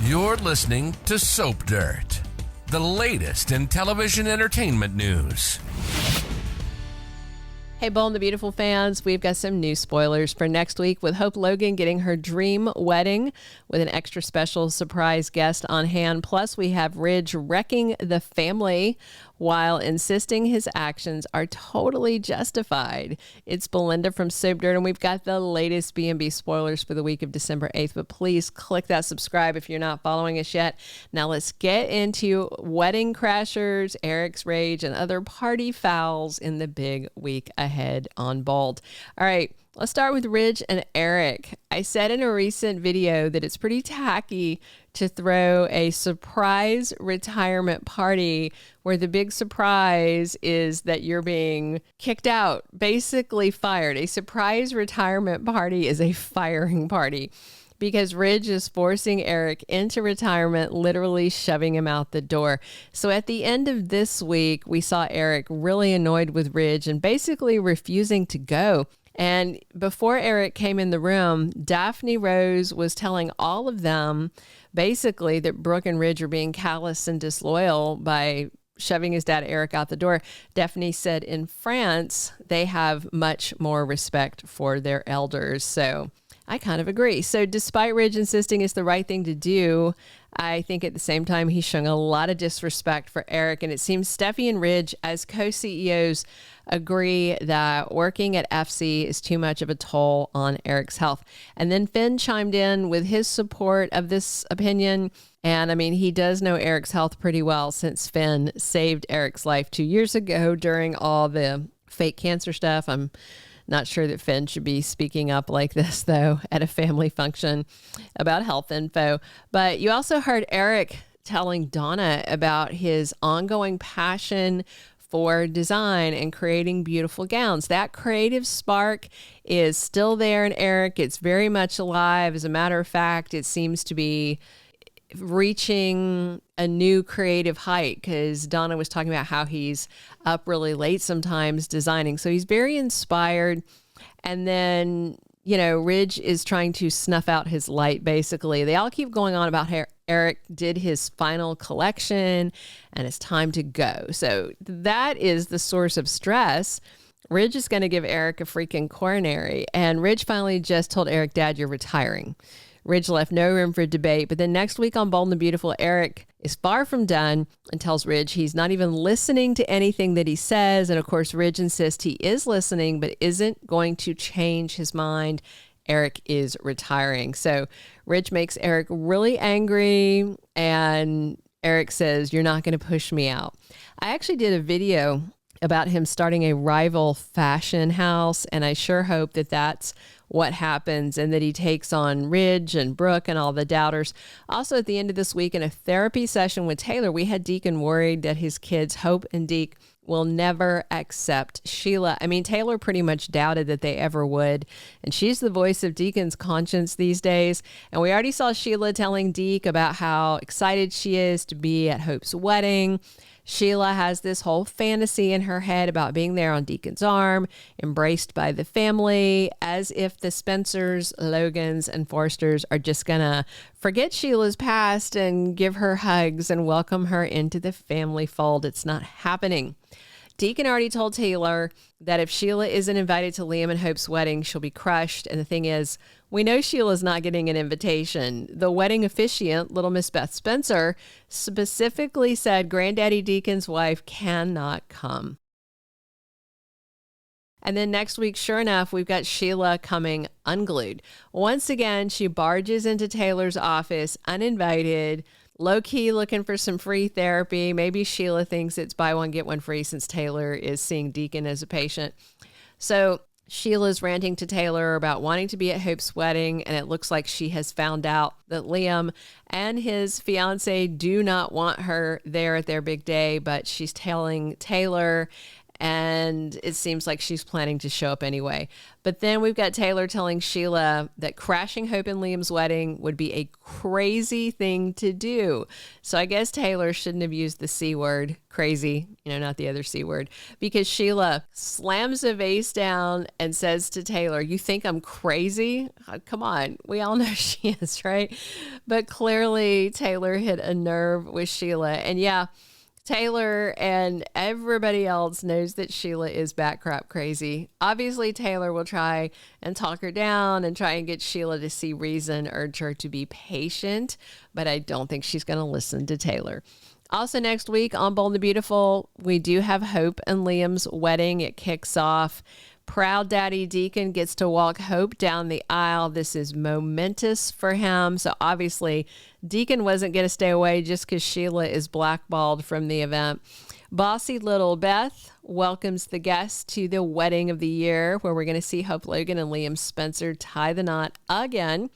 You're listening to Soap Dirt, the latest in television entertainment news. Hey, Bold and the Beautiful fans, we've got some new spoilers for next week with Hope Logan getting her dream wedding with an extra special surprise guest on hand. Plus, we have Ridge wrecking the family while insisting his actions are totally justified. It's Belinda from Soap Dirt, and we've got the latest B&B spoilers for the week of December 8th. But please click that subscribe if you're not following us yet. Now let's get into Wedding Crashers, Eric's Rage, and other party fouls in the big week ahead on Bold. All right. Let's start with Ridge and Eric. I said in a recent video that it's pretty tacky to throw a surprise retirement party where the big surprise is that you're being kicked out, basically fired. A surprise retirement party is a firing party because Ridge is forcing Eric into retirement, literally shoving him out the door. So at the end of this week, we saw Eric really annoyed with Ridge and basically refusing to go. And before Eric came in the room, Daphne Rose was telling all of them basically that Brooke and Ridge are being callous and disloyal by shoving his dad Eric out the door. Daphne said in France, they have much more respect for their elders. So I kind of agree. So despite Ridge insisting it's the right thing to do, I think at the same time, he's showing a lot of disrespect for Eric. And it seems Steffi and Ridge, as co-CEOs, agree that working at FC is too much of a toll on Eric's health. And then Finn chimed in with his support of this opinion. And I mean, he does know Eric's health pretty well since Finn saved Eric's life 2 years ago during all the fake cancer stuff. I'm not sure that Finn should be speaking up like this, though, at a family function about health info. But you also heard Eric telling Donna about his ongoing passion for design and creating beautiful gowns. That creative spark is still there in Eric. It's very much alive. As a matter of fact, it seems to be reaching a new creative height because Donna was talking about how he's up really late sometimes designing. So he's very inspired. And then, you know, Ridge is trying to snuff out his light, basically. They all keep going on about how Eric did his final collection and it's time to go. So that is the source of stress. Ridge is going to give Eric a freaking coronary. And Ridge finally just told Eric, Dad, you're retiring. Ridge left no room for debate. But then next week on Bold and the Beautiful, Eric is far from done and tells Ridge he's not even listening to anything that he says. And of course, Ridge insists he is listening, but isn't going to change his mind. Eric is retiring. So Ridge makes Eric really angry. And Eric says, you're not going to push me out. I actually did a video about him starting a rival fashion house. And I sure hope that that's what happens and that he takes on Ridge and Brooke and all the doubters. Also, at the end of this week in a therapy session with Taylor, we had Deacon worried that his kids, Hope and Deke, will never accept Sheila. I mean, Taylor pretty much doubted that they ever would. And she's the voice of Deacon's conscience these days. And we already saw Sheila telling Deke about how excited she is to be at Hope's wedding. Sheila has this whole fantasy in her head about being there on Deacon's arm, embraced by the family, as if the Spencers, Logans, and Forsters are just gonna forget Sheila's past and give her hugs and welcome her into the family fold. It's not happening. Deacon already told Taylor that if Sheila isn't invited to Liam and Hope's wedding, she'll be crushed. And the thing is, we know Sheila's not getting an invitation. The wedding officiant, Little Miss Beth Spencer, specifically said Granddaddy Deacon's wife cannot come. And then next week, sure enough, we've got Sheila coming unglued. Once again, she barges into Taylor's office uninvited, low-key looking for some free therapy. Maybe Sheila thinks it's buy one, get one free since Taylor is seeing Deacon as a patient. So Sheila's ranting to Taylor about wanting to be at Hope's wedding, and it looks like she has found out that Liam and his fiance do not want her there at their big day, but she's telling Taylor and it seems like she's planning to show up anyway. But then we've got Taylor telling Sheila that crashing Hope and Liam's wedding would be a crazy thing to do. So I guess Taylor shouldn't have used the C word, crazy, not the other C word, because Sheila slams a vase down and says to Taylor, "You think I'm crazy?" Come on. We all know she is, right? But clearly Taylor hit a nerve with Sheila. And yeah, Taylor and everybody else knows that Sheila is batcrap crazy. Obviously, Taylor will try and talk her down and try and get Sheila to see reason, urge her to be patient, but I don't think she's going to listen to Taylor. Also next week on Bold and the Beautiful, we do have Hope and Liam's wedding. It kicks off. Proud Daddy Deacon gets to walk Hope down the aisle. This is momentous for him. So obviously, Deacon wasn't going to stay away just because Sheila is blackballed from the event. Bossy little Beth welcomes the guests to the wedding of the year, where we're going to see Hope Logan and Liam Spencer tie the knot again.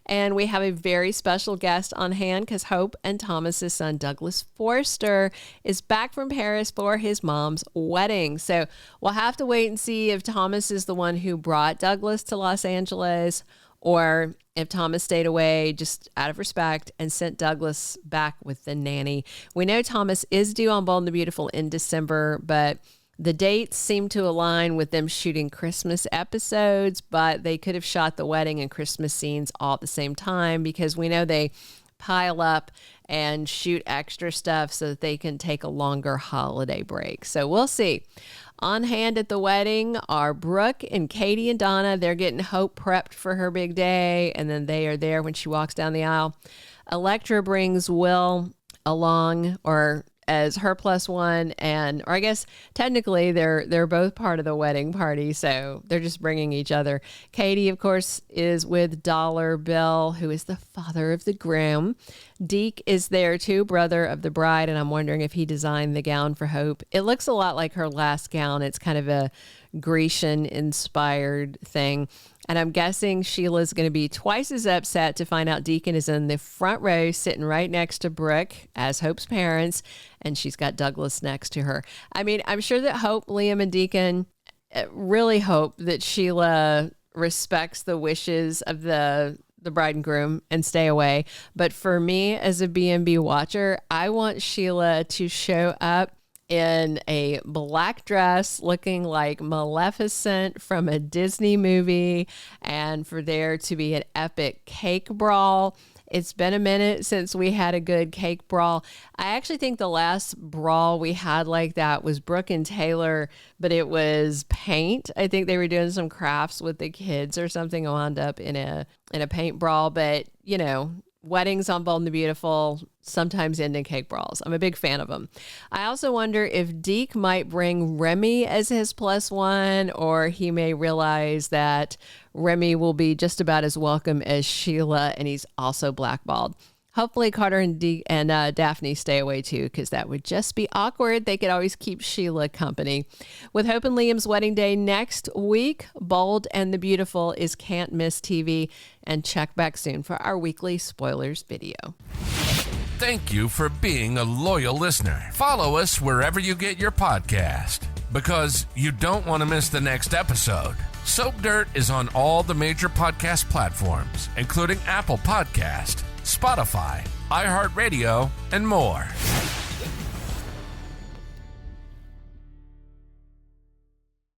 And we have a very special guest on hand because Hope and Thomas's son, Douglas Forrester, is back from Paris for his mom's wedding. So we'll have to wait and see if Thomas is the one who brought Douglas to Los Angeles, or if Thomas stayed away just out of respect and sent Douglas back with the nanny. We know Thomas is due on Bold and the Beautiful in December, but the dates seem to align with them shooting Christmas episodes, but they could have shot the wedding and Christmas scenes all at the same time, because we know they pile up and shoot extra stuff so that they can take a longer holiday break. So we'll see. On hand at the wedding are Brooke and Katie and Donna. They're getting Hope prepped for her big day, and then they are there when she walks down the aisle. Electra brings Will along, or as her plus one, or I guess technically they're both part of the wedding party, so they're just bringing each other. Katie, of course, is with Dollar Bill, who is the father of the groom. Deke is there too, brother of the bride, and I'm wondering if he designed the gown for Hope. It looks a lot like her last gown. It's kind of a Grecian-inspired thing. And I'm guessing Sheila's going to be twice as upset to find out Deacon is in the front row sitting right next to Brooke as Hope's parents, and she's got Douglas next to her. I mean, I'm sure that Hope, Liam, and Deacon really hope that Sheila respects the wishes of the bride and groom and stay away. But for me as a B&B watcher, I want Sheila to show up in a black dress looking like Maleficent from a Disney movie, and for there to be an epic cake brawl. It's been a minute since we had a good cake brawl. I actually think the last brawl we had like that was Brooke and Taylor, but it was paint. I think they were doing some crafts with the kids or something, wound up in a paint brawl. But, weddings on Bold and the Beautiful sometimes end in cake brawls. I'm a big fan of them. I also wonder if Deke might bring Remy as his plus one, or he may realize that Remy will be just about as welcome as Sheila, and he's also blackballed. Hopefully Carter and Daphne stay away too, because that would just be awkward. They could always keep Sheila company. With Hope and Liam's wedding day next week, Bold and the Beautiful is Can't Miss TV, and check back soon for our weekly spoilers video. Thank you for being a loyal listener. Follow us wherever you get your podcast, because you don't want to miss the next episode. Soap Dirt is on all the major podcast platforms, including Apple Podcast, Spotify, iHeartRadio, and more.